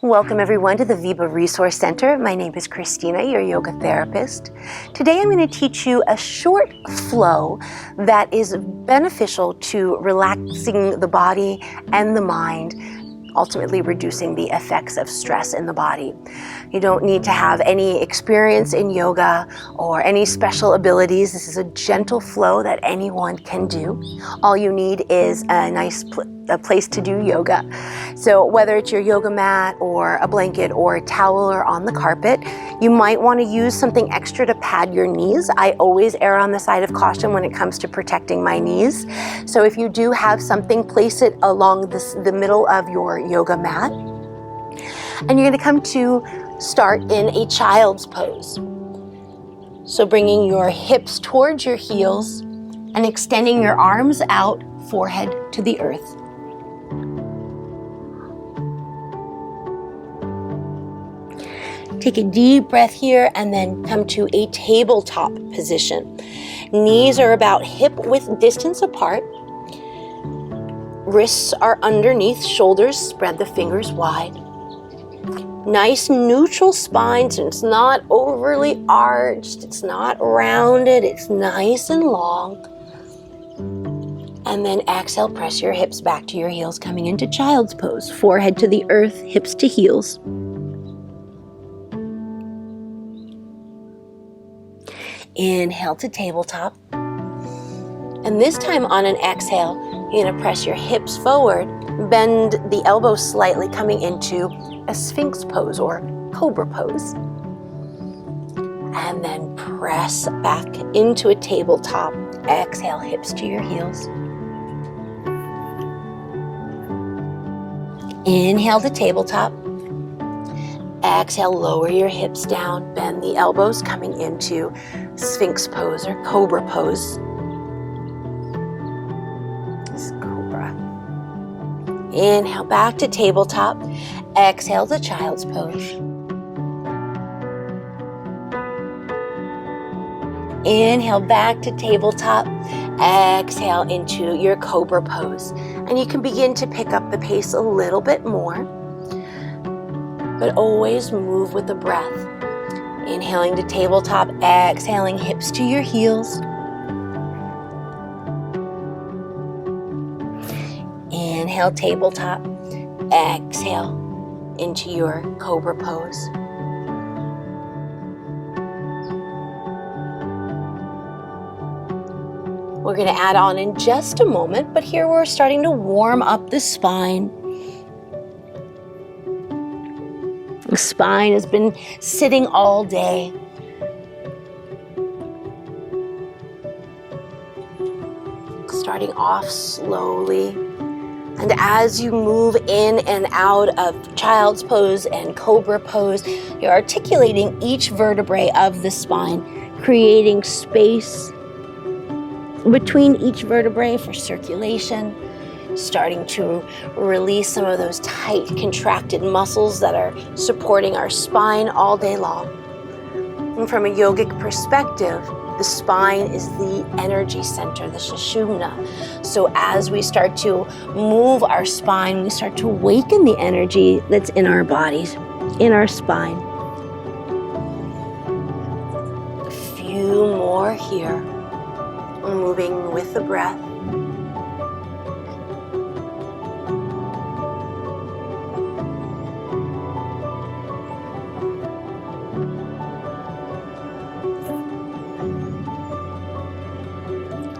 Welcome everyone to the VEBA Resource Center. My name is Christina, your yoga therapist. Today I'm going to teach you a short flow that is beneficial to relaxing the body and the mind, ultimately reducing the effects of stress in the body. You don't need to have any experience in yoga or any special abilities. This is a gentle flow that anyone can do. All you need is a nice place to do yoga. So whether it's your yoga mat or a blanket or a towel or on the carpet, you might want to use something extra to pad your knees. I always err on the side of caution when it comes to protecting my knees. So if you do have something, place it along the middle of your yoga mat. And you're going to come to start in a child's pose. So bringing your hips towards your heels and extending your arms out, forehead to the earth. Take a deep breath here and then come to a tabletop position. Knees are about hip-width distance apart. Wrists are underneath shoulders, spread the fingers wide. Nice neutral spine, so it's not overly arched, it's not rounded, it's nice and long. And then exhale, press your hips back to your heels, coming into child's pose. Forehead to the earth, hips to heels. Inhale to tabletop. And this time on an exhale, you're going to press your hips forward, bend the elbows slightly, coming into a sphinx pose or cobra pose. And then press back into a tabletop. Exhale, hips to your heels. Inhale to tabletop. Exhale, lower your hips down, bend the elbows, coming into sphinx pose or cobra pose. Inhale back to tabletop. Exhale to child's pose. Inhale back to tabletop. Exhale into your cobra pose. And you can begin to pick up the pace a little bit more, but always move with the breath. Inhaling to tabletop, exhaling hips to your heels. Inhale, tabletop. Exhale into your cobra pose. We're going to add on in just a moment, but here we're starting to warm up the spine. The spine has been sitting all day. Starting off slowly. And as you move in and out of child's pose and cobra pose, you're articulating each vertebrae of the spine, creating space between each vertebrae for circulation, starting to release some of those tight, contracted muscles that are supporting our spine all day long. And from a yogic perspective, the spine is the energy center, the sushumna. So as we start to move our spine, we start to awaken the energy that's in our bodies, in our spine. A few more here. We're moving with the breath.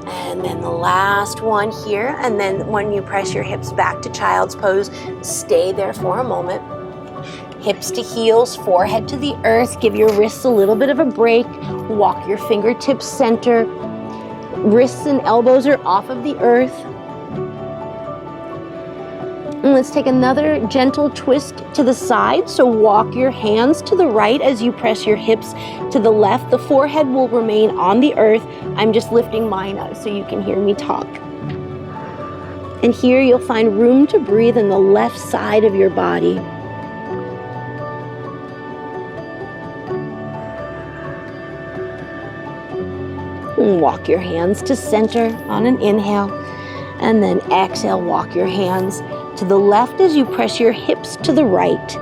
And then the last one here, and then when you press your hips back to child's pose, stay there for a moment. Hips to heels, forehead to the earth. Give your wrists a little bit of a break. Walk your fingertips center. Wrists and elbows are off of the earth. And let's take another gentle twist to the side. So walk your hands to the right as you press your hips to the left. The forehead will remain on the earth. I'm just lifting mine up so you can hear me talk. And here you'll find room to breathe in the left side of your body. And walk your hands to center on an inhale. And then exhale, walk your hands to the left as you press your hips to the right.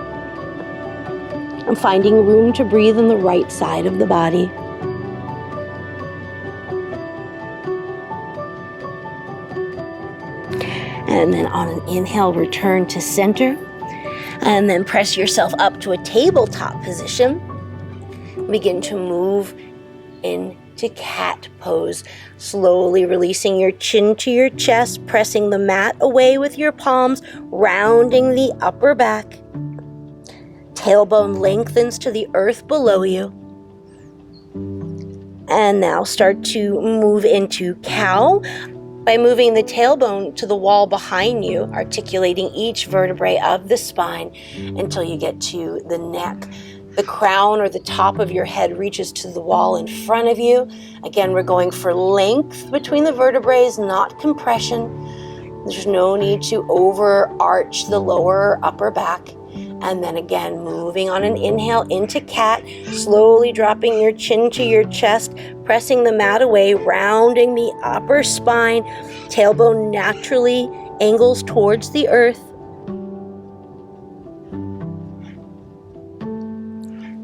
I'm finding room to breathe on the right side of the body. And then on an inhale, return to center. And then press yourself up to a tabletop position. Begin to move into cat pose, slowly releasing your chin to your chest, pressing the mat away with your palms, rounding the upper back. Tailbone lengthens to the earth below you. And now start to move into cow by moving the tailbone to the wall behind you, articulating each vertebrae of the spine until you get to the neck. The crown or the top of your head reaches to the wall in front of you. Again, we're going for length between the vertebrae, not compression. There's no need to overarch the lower or upper back. And then again, moving on an inhale into cat, slowly dropping your chin to your chest, pressing the mat away, rounding the upper spine, tailbone naturally angles towards the earth.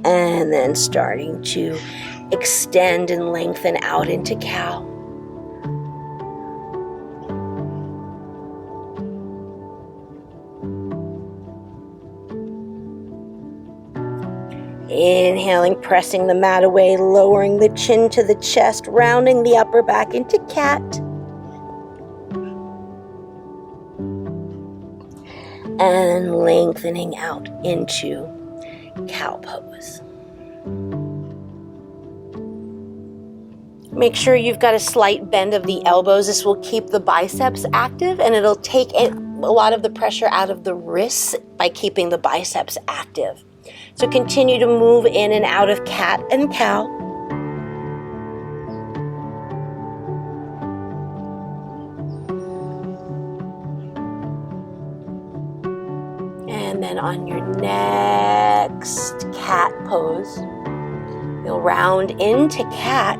And then starting to extend and lengthen out into cow. Inhaling, pressing the mat away, lowering the chin to the chest, rounding the upper back into cat. And lengthening out into cow pose. Make sure you've got a slight bend of the elbows. This will keep the biceps active, and it'll take a lot of the pressure out of the wrists by keeping the biceps active. So continue to move in and out of cat and cow. And then on your next cat pose, you'll round into cat.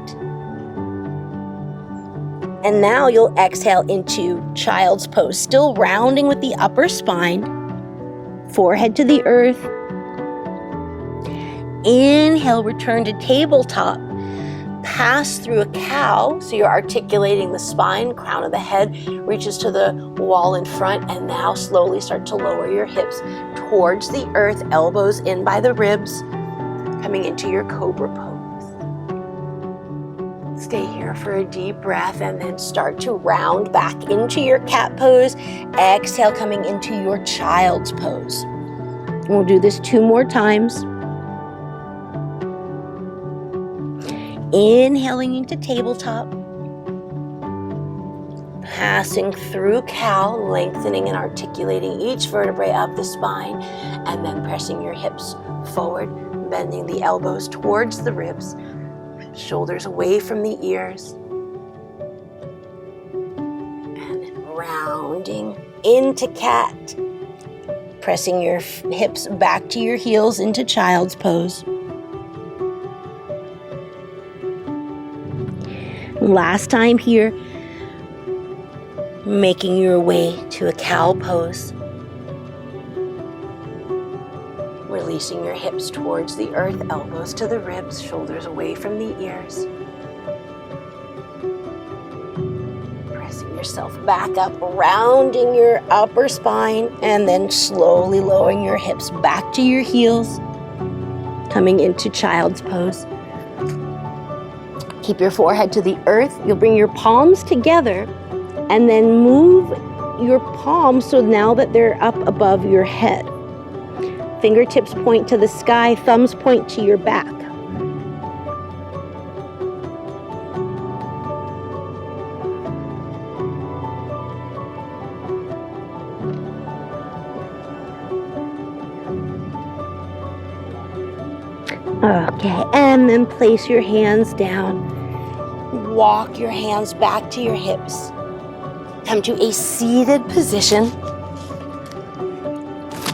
And now you'll exhale into child's pose, still rounding with the upper spine, forehead to the earth. Inhale, return to tabletop. Pass through a cow, so you're articulating the spine, crown of the head reaches to the wall in front, and now slowly start to lower your hips towards the earth, elbows in by the ribs, coming into your cobra pose. Stay here for a deep breath and then start to round back into your cat pose. Exhale, coming into your child's pose. We'll do this 2 more times. Inhaling into tabletop. Passing through cow, lengthening and articulating each vertebrae of the spine, and then pressing your hips forward, bending the elbows towards the ribs, shoulders away from the ears, and then rounding into cat, pressing your hips back to your heels into child's pose. Last time here, making your way to a cow pose. Releasing your hips towards the earth, elbows to the ribs, shoulders away from the ears. Pressing yourself back up, rounding your upper spine, and then slowly lowering your hips back to your heels, coming into child's pose. Keep your forehead to the earth. You'll bring your palms together and then move your palms so now that they're up above your head. Fingertips point to the sky, thumbs point to your back. Okay, and then place your hands down. Walk your hands back to your hips. Come to a seated position.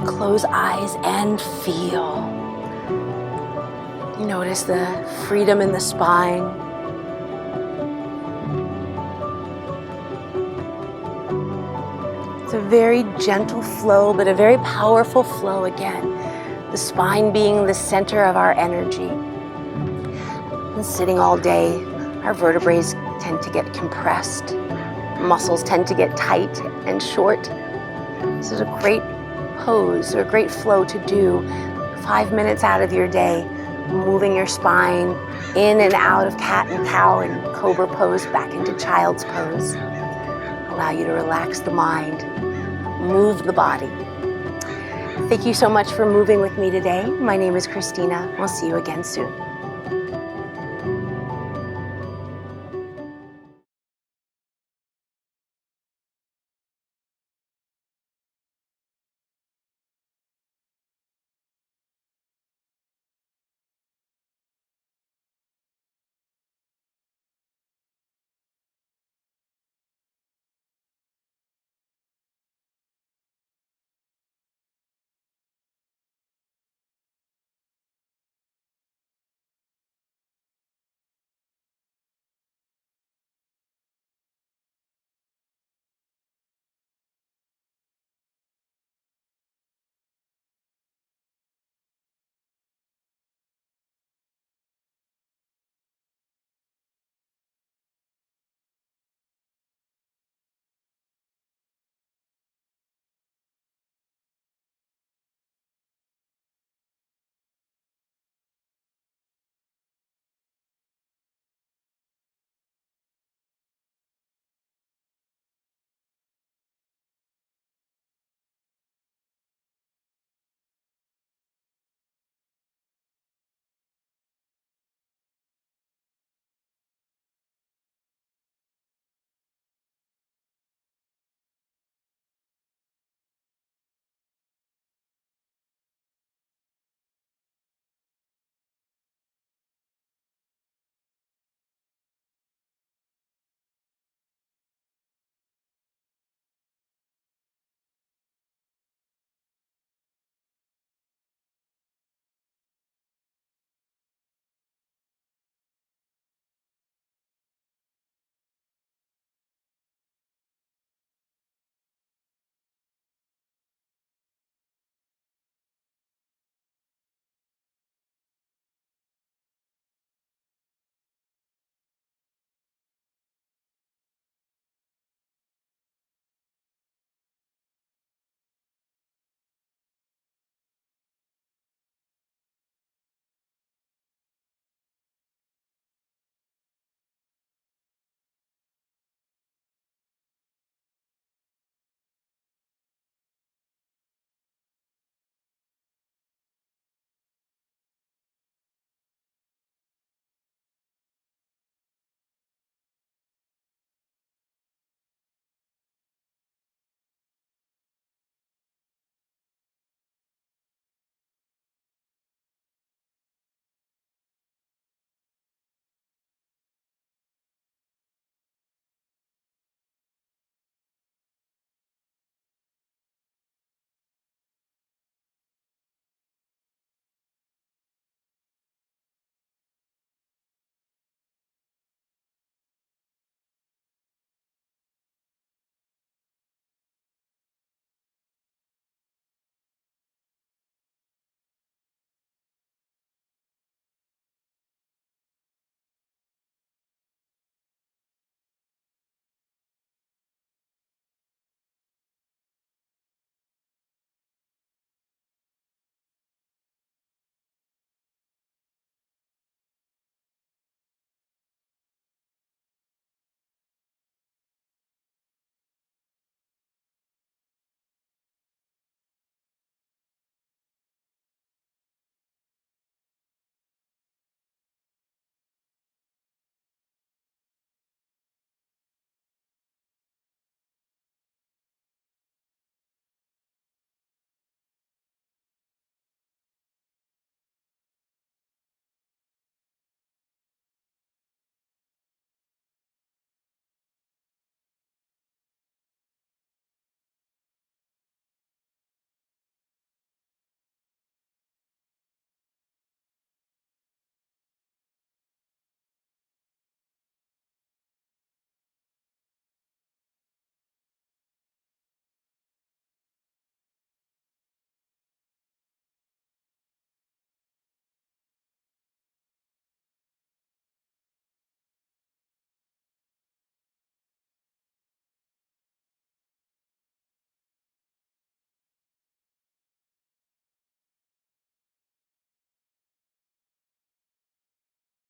Close eyes and feel. Notice the freedom in the spine. It's a very gentle flow, but a very powerful flow again. the spine being the center of our energy. And sitting all day, our vertebrae tend to get compressed. Muscles tend to get tight and short. This is a great pose or a great flow to do 5 minutes out of your day, moving your spine in and out of cat and cow and cobra pose back into child's pose. Allow you to relax the mind, move the body. Thank you so much for moving with me today. My name is Christina. We'll see you again soon.